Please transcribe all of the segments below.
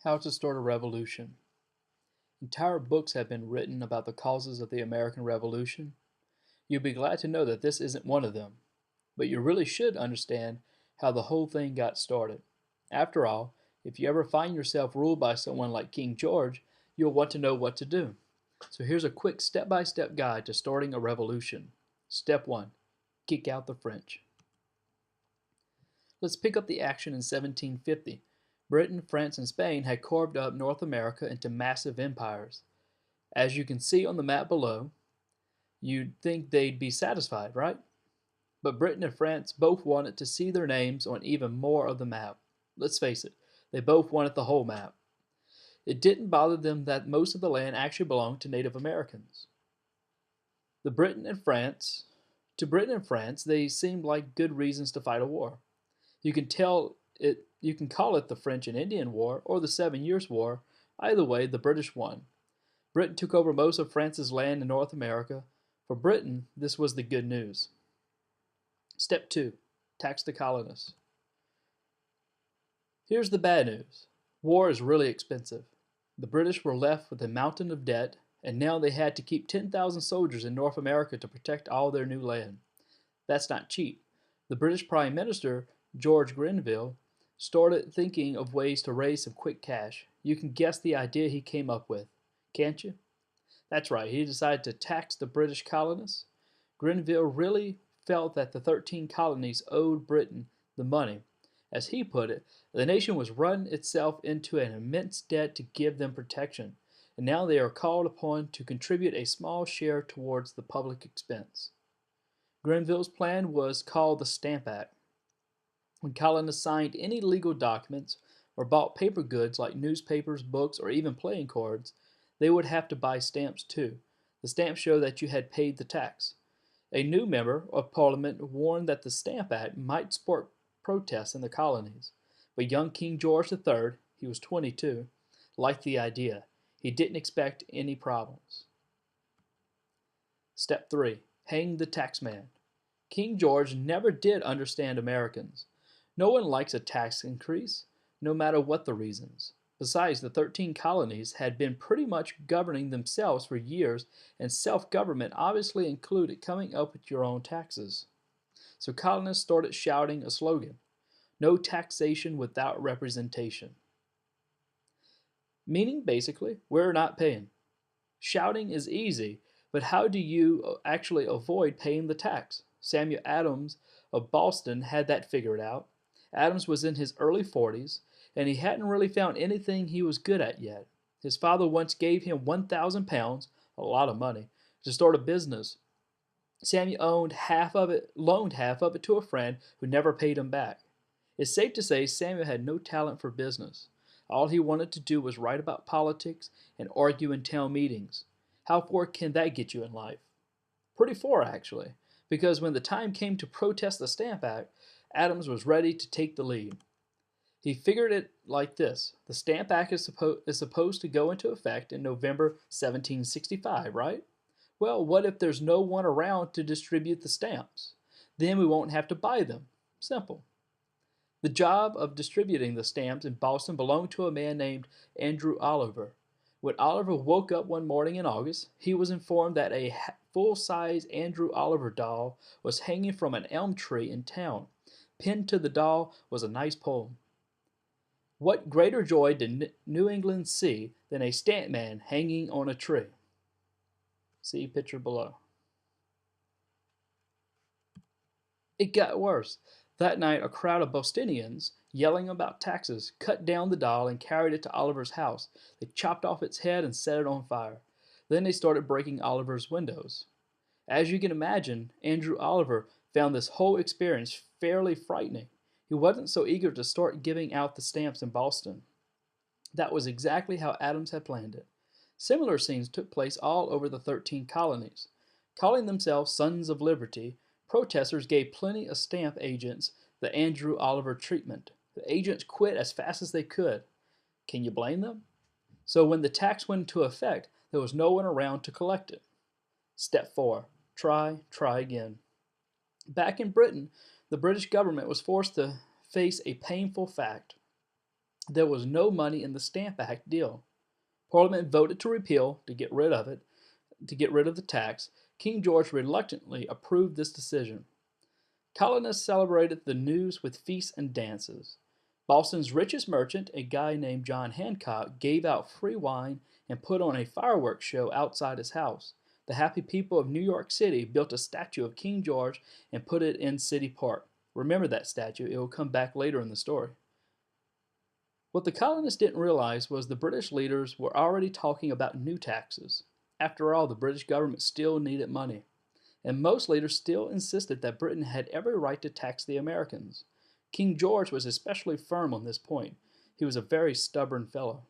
How to Start a Revolution. Entire books have been written about the causes of the American Revolution. You'll be glad to know that this isn't one of them, but you really should understand how the whole thing got started. After all, if you ever find yourself ruled by someone like King George, you'll want to know what to do. So here's a quick step-by-step guide to starting a revolution. Step 1. Kick out the French. Let's pick up the action in 1750. Britain, France, and Spain had carved up North America into massive empires. As you can see on the map below, you'd think they'd be satisfied, right? But Britain and France both wanted to see their names on even more of the map. Let's face it, they both wanted the whole map. It didn't bother them that most of the land actually belonged to Native Americans. To Britain and France, they seemed like good reasons to fight a war. You can call it the French and Indian War or the 7 Years' War. Either way, the British won. Britain took over most of France's land in North America. For Britain, this was the good news. Step 2. Tax the colonists. Here's the bad news. War is really expensive. The British were left with a mountain of debt, and now they had to keep 10,000 soldiers in North America to protect all their new land. That's not cheap. The British Prime Minister, George Grenville, started thinking of ways to raise some quick cash. You can guess the idea he came up with, can't you? That's right, he decided to tax the British colonists. Grenville really felt that the 13 colonies owed Britain the money. As he put it, the nation was running itself into an immense debt to give them protection, and now they are called upon to contribute a small share towards the public expense. Grenville's plan was called the Stamp Act. When colonists signed any legal documents or bought paper goods like newspapers, books, or even playing cards, they would have to buy stamps too. The stamps show that you had paid the tax. A new member of Parliament warned that the Stamp Act might spark protests in the colonies. But young King George III, he was 22, liked the idea. He didn't expect any problems. Step 3. Hang the taxman. King George never did understand Americans. No one likes a tax increase, no matter what the reasons. Besides, the 13 colonies had been pretty much governing themselves for years, and self-government obviously included coming up with your own taxes. So colonists started shouting a slogan, "No taxation without representation." Meaning, basically, we're not paying. Shouting is easy, but how do you actually avoid paying the tax? Samuel Adams of Boston had that figured out. Adams was in his early 40s, and he hadn't really found anything he was good at yet. His father once gave him £1,000, a lot of money, to start a business. Samuel loaned half of it to a friend who never paid him back. It's safe to say Samuel had no talent for business. All he wanted to do was write about politics and argue in town meetings. How far can that get you in life? Pretty far, actually, because when the time came to protest the Stamp Act, Adams was ready to take the lead. He figured it like this. The Stamp Act is supposed to go into effect in November 1765, right? Well, what if there's no one around to distribute the stamps? Then we won't have to buy them. Simple. The job of distributing the stamps in Boston belonged to a man named Andrew Oliver. When Oliver woke up one morning in August, he was informed that a full-size Andrew Oliver doll was hanging from an elm tree in town. Pinned to the doll was a nice poem. What greater joy did New England see than a stamp man hanging on a tree? See picture below. It got worse. That night, a crowd of Bostonians, yelling about taxes, cut down the doll and carried it to Oliver's house. They chopped off its head and set it on fire. Then they started breaking Oliver's windows. As you can imagine, Andrew Oliver found this whole experience fairly frightening. He wasn't so eager to start giving out the stamps in Boston. That was exactly how Adams had planned it. Similar scenes took place all over the 13 colonies. Calling themselves Sons of Liberty, protesters gave plenty of stamp agents the Andrew Oliver treatment. The agents quit as fast as they could. Can you blame them? So when the tax went into effect, there was no one around to collect it. Step 4. Try again. Back in Britain, the British government was forced to face a painful fact. There was no money in the Stamp Act deal. Parliament voted to repeal, to get rid of it, to get rid of the tax. King George reluctantly approved this decision. Colonists celebrated the news with feasts and dances. Boston's richest merchant, a guy named John Hancock, gave out free wine and put on a fireworks show outside his house. The happy people of New York City built a statue of King George and put it in City Park. Remember that statue, it will come back later in the story. What the colonists didn't realize was the British leaders were already talking about new taxes. After all, the British government still needed money, and most leaders still insisted that Britain had every right to tax the Americans. King George was especially firm on this point. He was a very stubborn fellow.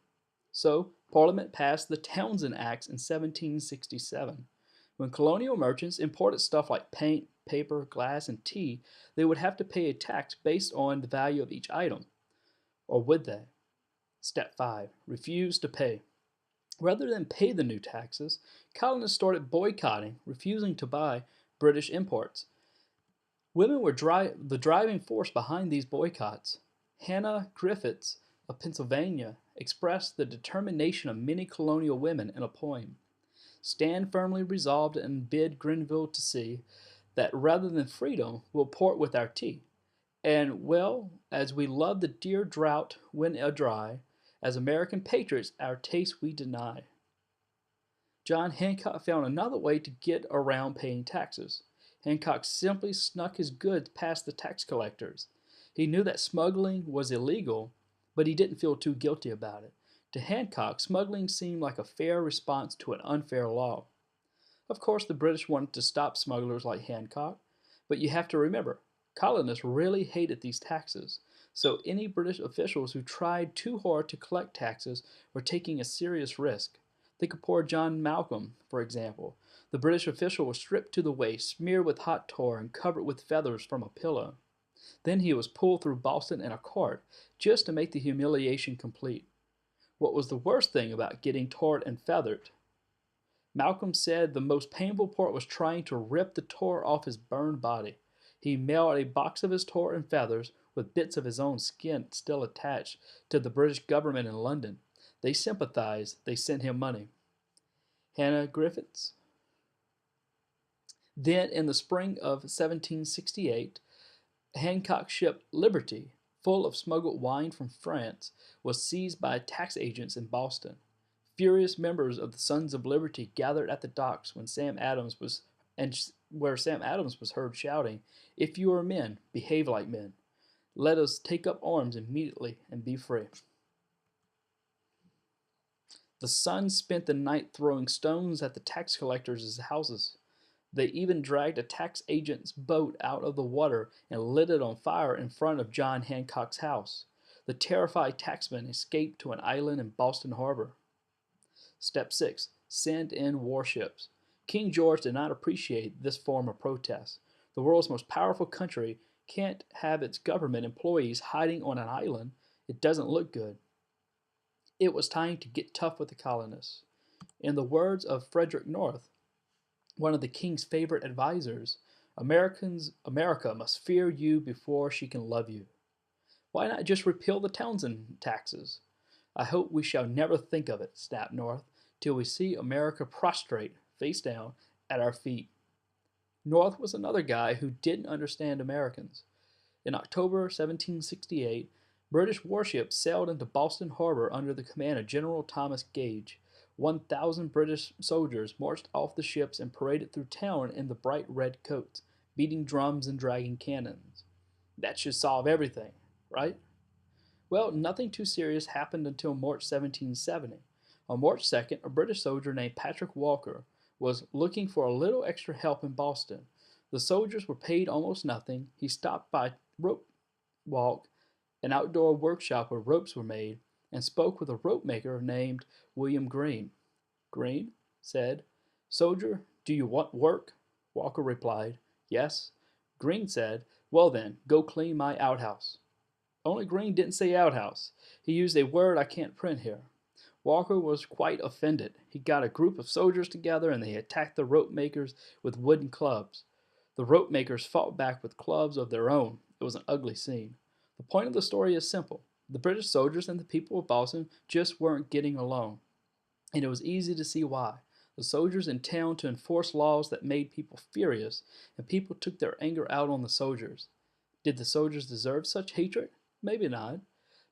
So, Parliament passed the Townshend Acts in 1767. When colonial merchants imported stuff like paint, paper, glass, and tea, they would have to pay a tax based on the value of each item. Or would they? Step 5. Refuse to pay. Rather than pay the new taxes, colonists started boycotting, refusing to buy British imports. Women were the driving force behind these boycotts. Hannah Griffiths of Pennsylvania expressed the determination of many colonial women in a poem. Stand firmly resolved and bid Grenville to see that rather than freedom we'll port with our tea. And well, as we love the dear drought when a dry, as American patriots our taste we deny. John Hancock found another way to get around paying taxes. Hancock simply snuck his goods past the tax collectors. He knew that smuggling was illegal, but he didn't feel too guilty about it. To Hancock, smuggling seemed like a fair response to an unfair law. Of course, the British wanted to stop smugglers like Hancock, but you have to remember, colonists really hated these taxes, so any British officials who tried too hard to collect taxes were taking a serious risk. Think of poor John Malcolm, for example. The British official was stripped to the waist, smeared with hot tar, and covered with feathers from a pillow. Then he was pulled through Boston in a cart, just to make the humiliation complete. What was the worst thing about getting tarred and feathered? Malcolm said the most painful part was trying to rip the tar off his burned body. He mailed a box of his tar and feathers, with bits of his own skin still attached, to the British government in London. They sympathized. They sent him money. Hannah Griffiths. Then, in the spring of 1768, Hancock's ship Liberty, full of smuggled wine from France, was seized by tax agents in Boston. Furious members of the Sons of Liberty gathered at the docks where Sam Adams was heard shouting, "If you are men, behave like men. Let us take up arms immediately and be free." The Sons spent the night throwing stones at the tax collectors' houses. They even dragged a tax agent's boat out of the water and lit it on fire in front of John Hancock's house. The terrified taxmen escaped to an island in Boston Harbor. Step 6. Send in warships. King George did not appreciate this form of protest. The world's most powerful country can't have its government employees hiding on an island. It doesn't look good. It was time to get tough with the colonists. In the words of Frederick North, one of the king's favorite advisors, America must fear you before she can love you. Why not just repeal the Townshend taxes? I hope we shall never think of it, snapped North, till we see America prostrate, face down, at our feet. North was another guy who didn't understand Americans. In October 1768, British warships sailed into Boston Harbor under the command of General Thomas Gage. 1,000 British soldiers marched off the ships and paraded through town in the bright red coats, beating drums and dragging cannons. That should solve everything, right? Well, nothing too serious happened until March 1770. On March 2nd, a British soldier named Patrick Walker was looking for a little extra help in Boston. The soldiers were paid almost nothing. He stopped by Rope Walk, an outdoor workshop where ropes were made, and spoke with a rope maker named William Green. Green said, "Soldier, do you want work?" Walker replied, "Yes." Green said, "Well then, go clean my outhouse." Only Green didn't say outhouse. He used a word I can't print here. Walker was quite offended. He got a group of soldiers together and they attacked the rope makers with wooden clubs. The rope makers fought back with clubs of their own. It was an ugly scene. The point of the story is simple. The British soldiers and the people of Boston just weren't getting along, and it was easy to see why. The soldiers in town to enforce laws that made people furious, and people took their anger out on the soldiers. Did the soldiers deserve such hatred? Maybe not.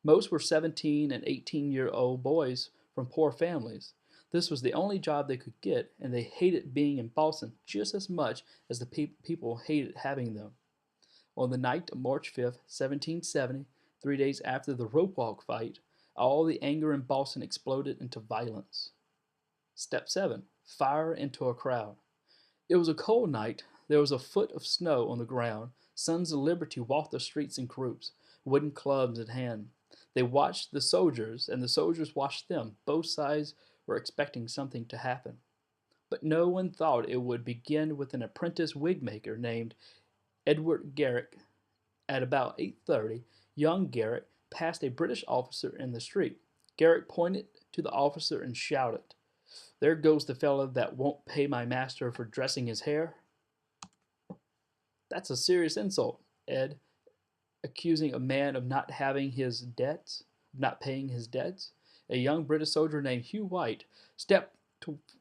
Most were 17 and 18-year-old boys from poor families. This was the only job they could get, and they hated being in Boston just as much as the people hated having them. On the night of March 5th, 1770, 3 days after the rope walk fight, all the anger in Boston exploded into violence. Step 7. Fire into a crowd. It was a cold night. There was a foot of snow on the ground. Sons of Liberty walked the streets in groups, wooden clubs in hand. They watched the soldiers, and the soldiers watched them. Both sides were expecting something to happen. But no one thought it would begin with an apprentice wig maker named Edward Garrick. At about 8:30, young Garrick passed a British officer in the street. Garrick pointed to the officer and shouted, "There goes the fellow that won't pay my master for dressing his hair." That's a serious insult, Ed, accusing a man of not having his debts, not paying his debts. A young British soldier named Hugh White stepped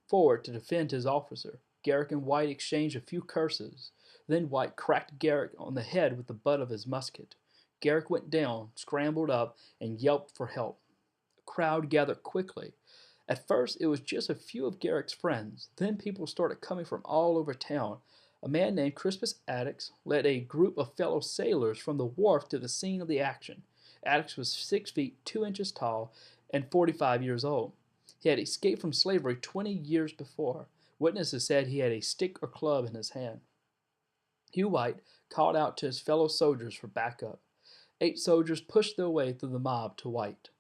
forward to defend his officer. Garrick and White exchanged a few curses. Then White cracked Garrick on the head with the butt of his musket. Garrick went down, scrambled up, and yelped for help. The crowd gathered quickly. At first, it was just a few of Garrick's friends. Then people started coming from all over town. A man named Crispus Attucks led a group of fellow sailors from the wharf to the scene of the action. Attucks was 6 feet 2 inches tall and 45 years old. He had escaped from slavery 20 years before. Witnesses said he had a stick or club in his hand. Hugh White called out to his fellow soldiers for backup. 8 soldiers pushed their way through the mob to White.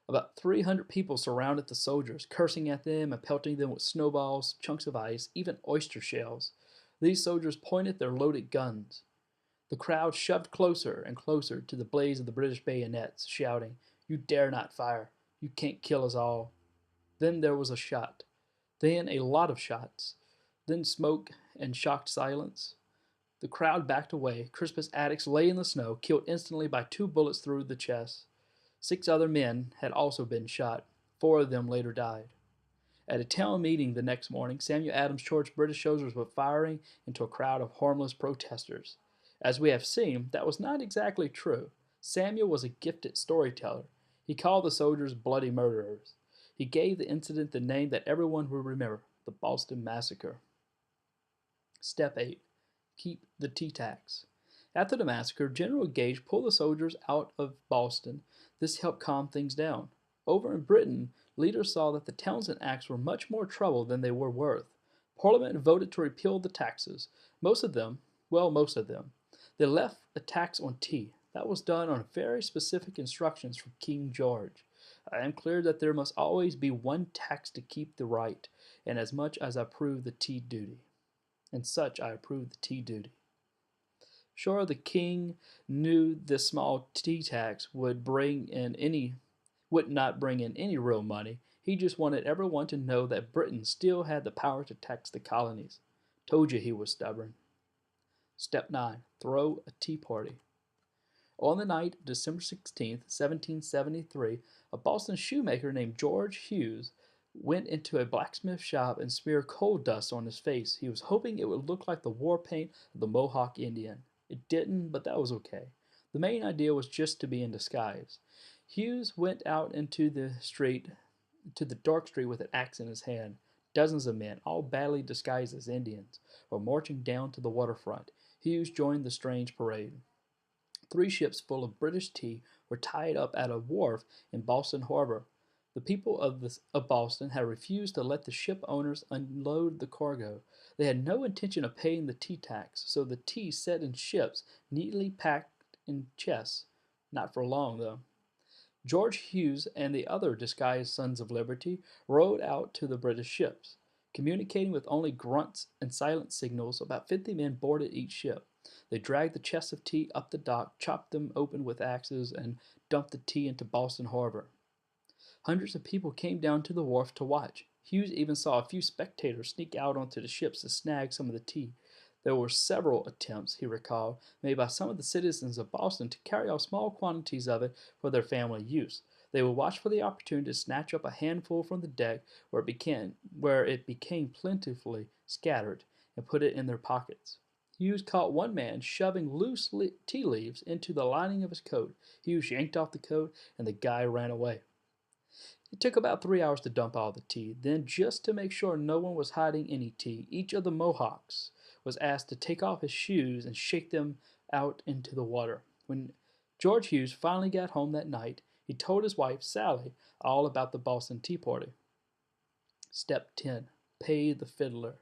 About 300 people surrounded the soldiers, cursing at them and pelting them with snowballs, chunks of ice, even oyster shells. These soldiers pointed their loaded guns. The crowd shoved closer and closer to the blaze of the British bayonets, shouting, "You dare not fire! You can't kill us all!" Then there was a shot. Then a lot of shots. Then smoke and shocked silence. The crowd backed away. Crispus Attucks lay in the snow, killed instantly by 2 bullets through the chest. 6 other men had also been shot. 4 of them later died. At a town meeting the next morning, Samuel Adams charged British soldiers with firing into a crowd of harmless protesters. As we have seen, that was not exactly true. Samuel was a gifted storyteller. He called the soldiers bloody murderers. He gave the incident the name that everyone will remember, the Boston Massacre. Step 8. Keep the tea tax. After the massacre, General Gage pulled the soldiers out of Boston. This helped calm things down. Over in Britain, leaders saw that the Townshend Acts were much more trouble than they were worth. Parliament voted to repeal the taxes. Most of them. They left a tax on tea. That was done on very specific instructions from King George. I am clear that there must always be one tax to keep the right, and as much as I approve the tea duty. And such I approve the tea duty. Sure, the king knew this small tea tax would not bring in any real money. He just wanted everyone to know that Britain still had the power to tax the colonies. Told you he was stubborn. Step 9. Throw a tea party. On the night of December 16th, 1773, a Boston shoemaker named George Hughes went into a blacksmith shop and smeared coal dust on his face. He was hoping it would look like the war paint of the Mohawk Indian. It didn't, but that was okay. The main idea was just to be in disguise. Hughes went out into the dark street with an axe in his hand. Dozens of men, all badly disguised as Indians, were marching down to the waterfront. Hughes joined the strange parade. 3 ships full of British tea were tied up at a wharf in Boston Harbor. The people of Boston had refused to let the ship owners unload the cargo. They had no intention of paying the tea tax, so the tea sat in ships, neatly packed in chests. Not for long, though. George Hughes and the other disguised Sons of Liberty rowed out to the British ships. Communicating with only grunts and silent signals, about 50 men boarded each ship. They dragged the chests of tea up the dock, chopped them open with axes, and dumped the tea into Boston Harbor. Hundreds of people came down to the wharf to watch. Hughes even saw a few spectators sneak out onto the ships to snag some of the tea. There were several attempts, he recalled, made by some of the citizens of Boston to carry off small quantities of it for their family use. They would watch for the opportunity to snatch up a handful from the deck where it became plentifully scattered, and put it in their pockets. Hughes caught one man shoving loose tea leaves into the lining of his coat. Hughes yanked off the coat, and the guy ran away. It took about 3 hours to dump all the tea. Then, just to make sure no one was hiding any tea, each of the Mohawks was asked to take off his shoes and shake them out into the water. When George Hughes finally got home that night, he told his wife, Sally, all about the Boston Tea Party. Step 10. Pay the fiddler.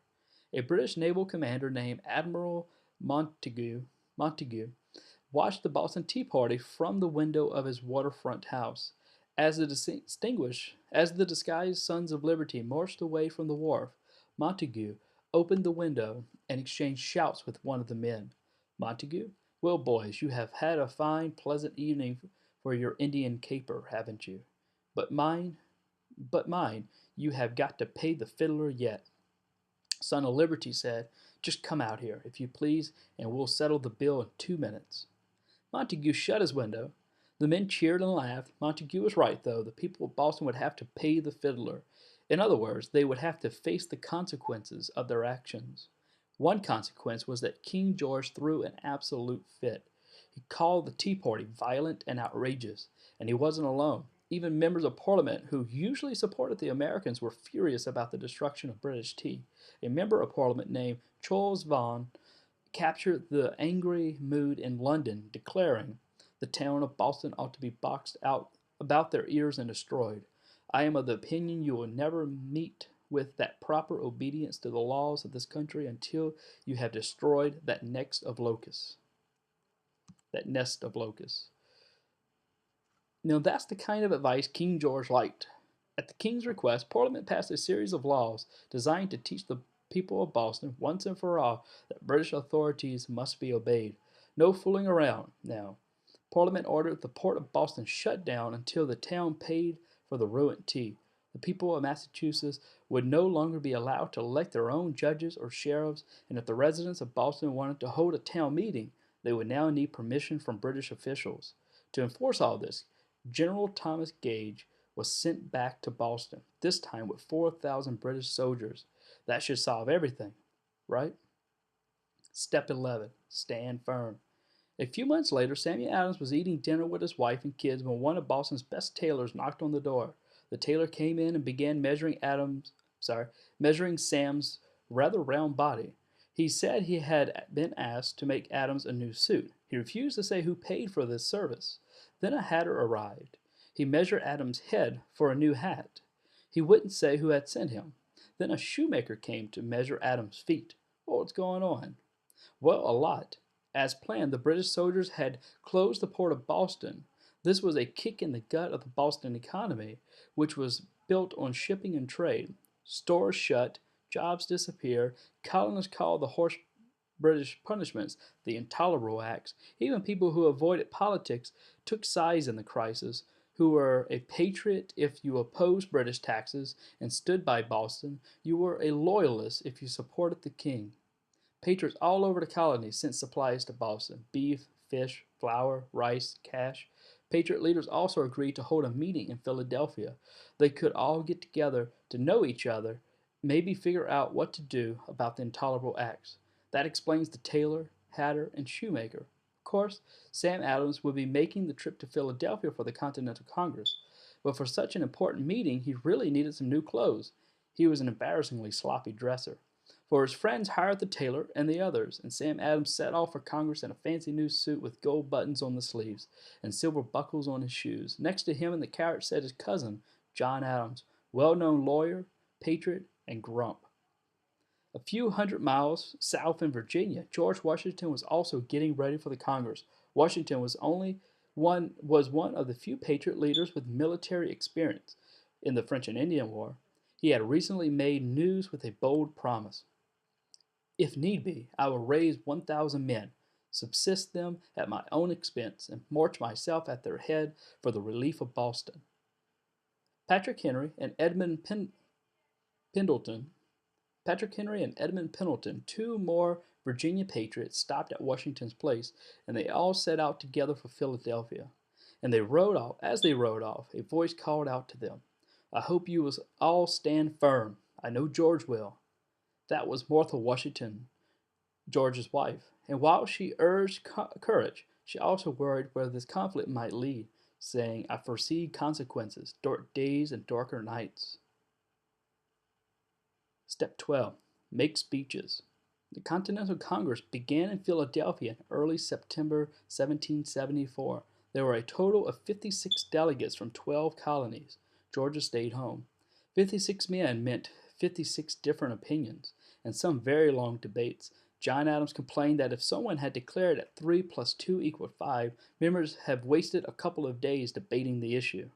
A British naval commander named Admiral Montague watched the Boston Tea Party from the window of his waterfront house. As the disguised Sons of Liberty marched away from the wharf, Montague opened the window and exchanged shouts with one of the men. Montague, well, boys, you have had a fine, pleasant evening for your Indian caper, haven't you? But mind, you have got to pay the fiddler yet. Son of Liberty said, just come out here, if you please, and we'll settle the bill in 2 minutes. Montague shut his window. The men cheered and laughed. Montague was right, though. The people of Boston would have to pay the fiddler. In other words, they would have to face the consequences of their actions. One consequence was that King George threw an absolute fit. He called the Tea Party violent and outrageous, and he wasn't alone. Even members of Parliament who usually supported the Americans were furious about the destruction of British tea. A member of Parliament named Charles Vaughan captured the angry mood in London, declaring, the town of Boston ought to be boxed out about their ears and destroyed. I am of the opinion you will never meet with that proper obedience to the laws of this country until you have destroyed that nest of locusts. Now that's the kind of advice King George liked. At the King's request, Parliament passed a series of laws designed to teach the people of Boston, once and for all, that British authorities must be obeyed. No fooling around, now. Parliament ordered the port of Boston shut down until the town paid for the ruined tea. The people of Massachusetts would no longer be allowed to elect their own judges or sheriffs, and if the residents of Boston wanted to hold a town meeting, they would now need permission from British officials. To enforce all this, General Thomas Gage was sent back to Boston, this time with 4,000 British soldiers. That should solve everything, right? Step 11. Stand firm. A few months later, Samuel Adams was eating dinner with his wife and kids when one of Boston's best tailors knocked on the door. The tailor came in and began measuring Sam's rather round body. He said he had been asked to make Adams a new suit. He refused to say who paid for this service. Then a hatter arrived. He measured Adams' head for a new hat. He wouldn't say who had sent him. Then a shoemaker came to measure Adams' feet. What's going on? Well, a lot. As planned, the British soldiers had closed the port of Boston. This was a kick in the gut of the Boston economy, which was built on shipping and trade. Stores shut, jobs disappeared, colonists called the harsh British punishments the Intolerable Acts. Even people who avoided politics took sides in the crisis, who were a patriot if you opposed British taxes and stood by Boston. You were a loyalist if you supported the king. Patriots all over the colonies sent supplies to Boston: beef, fish, flour, rice, cash. Patriot leaders also agreed to hold a meeting in Philadelphia. They could all get together to know each other, maybe figure out what to do about the intolerable acts. That explains the tailor, hatter, and shoemaker. Of course, Sam Adams would be making the trip to Philadelphia for the Continental Congress, but for such an important meeting, he really needed some new clothes. He was an embarrassingly sloppy dresser. For his friends hired the tailor and the others, and Sam Adams set off for Congress in a fancy new suit with gold buttons on the sleeves and silver buckles on his shoes. Next to him in the carriage sat his cousin, John Adams, well-known lawyer, patriot, and grump. A few hundred miles south in Virginia, George Washington was also getting ready for the Congress. Washington was one of the few patriot leaders with military experience in the French and Indian War. He had recently made news with a bold promise. If need be, I will raise 1,000 men, subsist them at my own expense, and march myself at their head for the relief of Boston. Patrick Henry and Edmund Pendleton, two more Virginia patriots stopped at Washington's place, and they all set out together for Philadelphia. And they rode off. As they rode off, a voice called out to them, "I hope you will all stand firm. I know George will." That was Martha Washington, George's wife, and while she urged courage, she also worried where this conflict might lead, saying, "I foresee consequences, dark days and darker nights." Step 12. Make speeches. The Continental Congress began in Philadelphia in early September 1774. There were a total of 56 delegates from 12 colonies. Georgia stayed home. 56 men meant 56 different opinions, and some very long debates. John Adams complained that if someone had declared that 3 plus 2 equaled 5, members have wasted a couple of days debating the issue.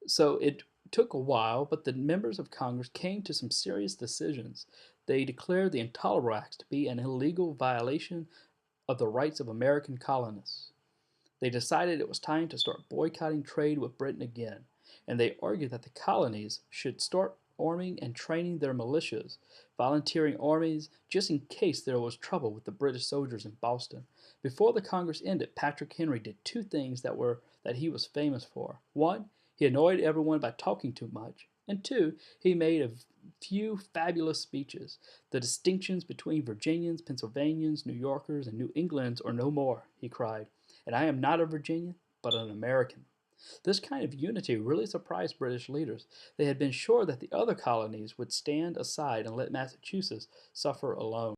So it took a while, but the members of Congress came to some serious decisions. They declared the Intolerable Acts to be an illegal violation of the rights of American colonists. They decided it was time to start boycotting trade with Britain again, and they argued that the colonies should start arming and training their militias, volunteering armies just in case there was trouble with the British soldiers in Boston. Before the Congress ended, Patrick Henry did two things that he was famous for. One, he annoyed everyone by talking too much, and two, he made a few fabulous speeches. The distinctions between Virginians, Pennsylvanians, New Yorkers, and New Englanders are no more, he cried, and I am not a Virginian, but an American. This kind of unity really surprised British leaders. They had been sure that the other colonies would stand aside and let Massachusetts suffer alone.